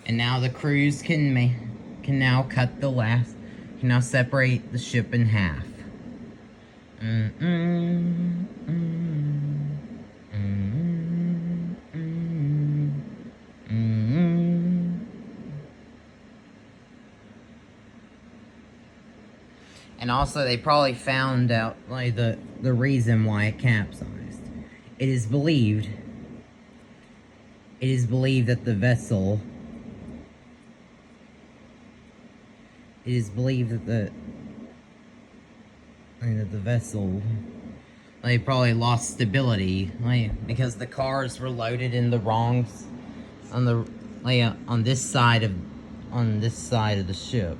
And now the crews can now cut the last, can now separate the ship in half. And also, they probably found out like the reason why it capsized. It is believed that the vessel. It is believed that the vessel, like, probably lost stability, like, because the cars were loaded in the wrong, on the, like, on this side of the ship,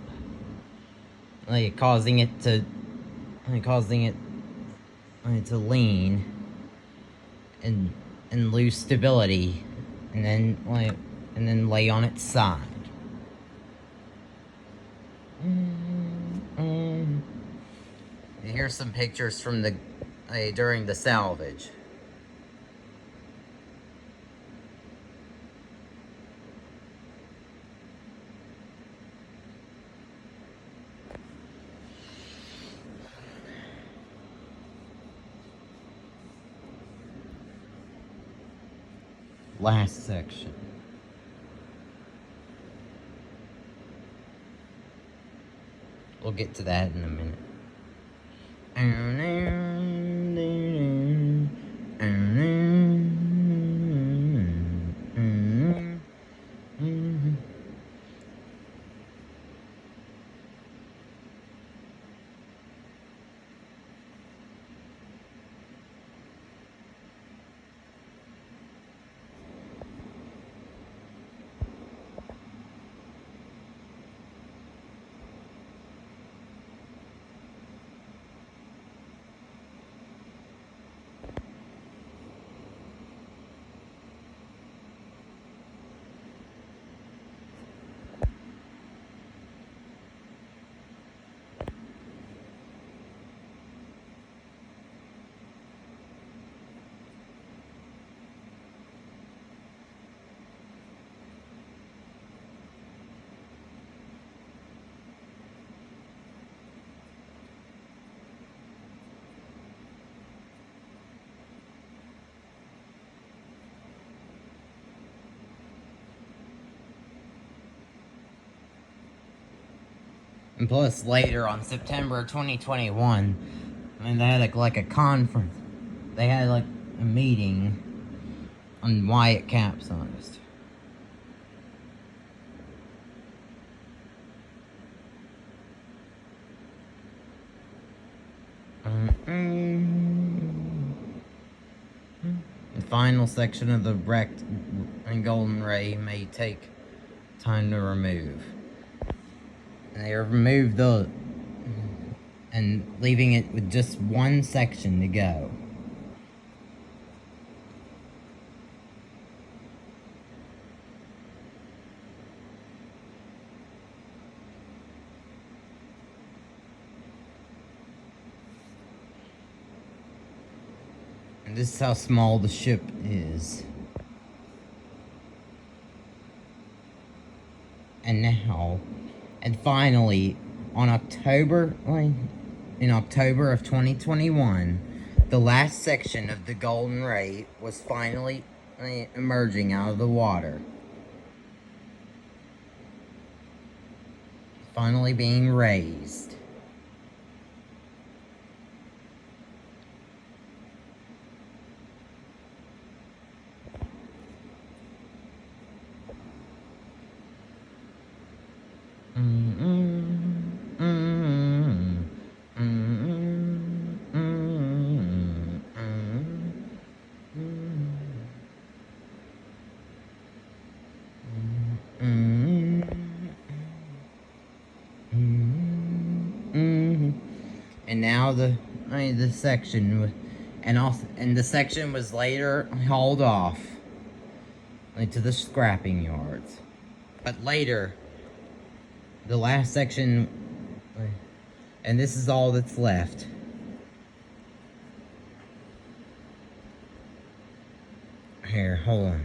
like, causing it to lean and lose stability, and then lay on its side. Here's some pictures from the during the salvage. Last section. We'll get to that in a minute. And plus, later on September 2021, they had like a conference. They had like a meeting on why it capsized. The final section of the wrecked Golden Ray may take time to remove. And they removed and leaving it with just one section to go. And this is how small the ship is. And now, and finally, in October of 2021, the last section of the Golden Ray was finally emerging out of the water. Finally being raised. And now the section was, and the section was later hauled off to the scrapping yards. But later, the last section, and this is all that's left. Here, hold on.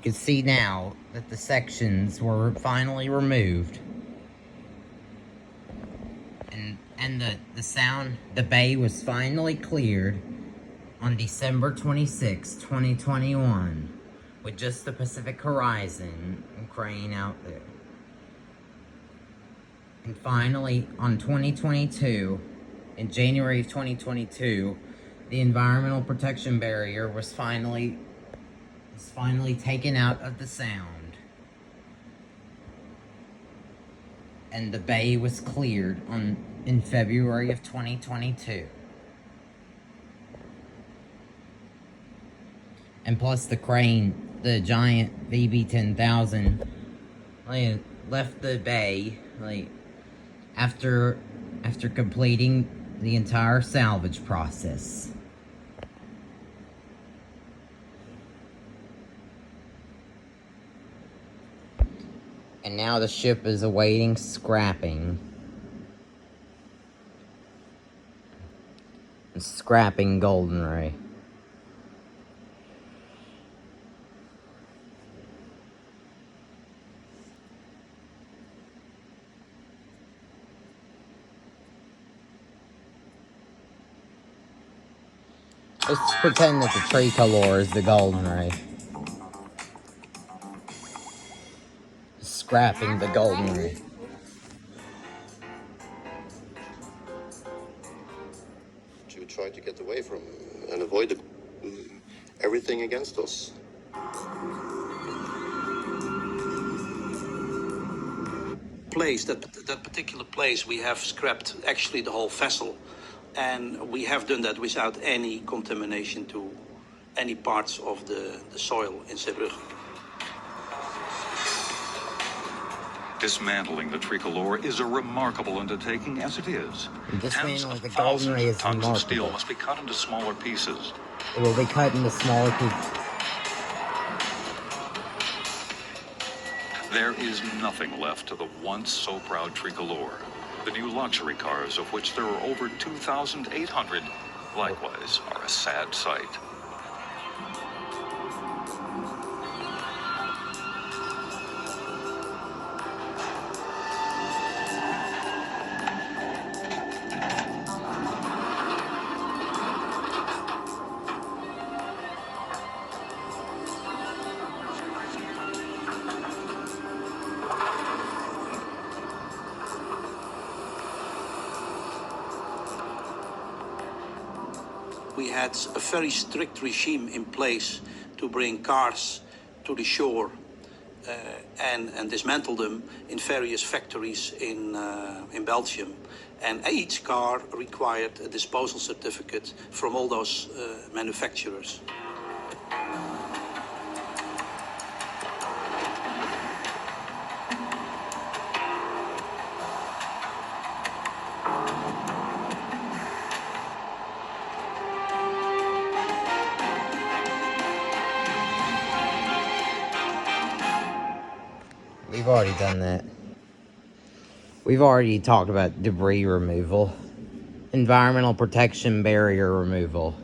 You can see now that the sections were finally removed. And the bay was finally cleared on December 26, 2021, with just the Pacific Horizon crane out there. And finally, on 2022, in January of 2022, the environmental protection barrier was finally taken out of the sound. And the bay was cleared in February of 2022. And plus the crane, the giant VB-10,000, left the bay, after completing the entire salvage process. And now the ship is awaiting scrapping. Scrapping Golden Ray. Let's pretend that the tricolor is the Golden Ray. Scrapping the Golden Ray. To try to get away from and avoid everything against us. That particular place, we have scrapped actually the whole vessel, and we have done that without any contamination to any parts of the soil in Zeebrugge. Dismantling the tricolor is a remarkable undertaking as it is. Tens Dismantling of the Golden Ray thousands is of tons of steel remarkable. must be cut into smaller pieces. It will be cut into smaller pieces. There is nothing left to the once so proud tricolor. The new luxury cars, of which there are over 2,800, likewise are a sad sight. We had a very strict regime in place to bring cars to the shore and dismantle them in various factories in Belgium. And each car required a disposal certificate from all those manufacturers. We've already done that. We've already talked about debris removal, environmental protection barrier removal.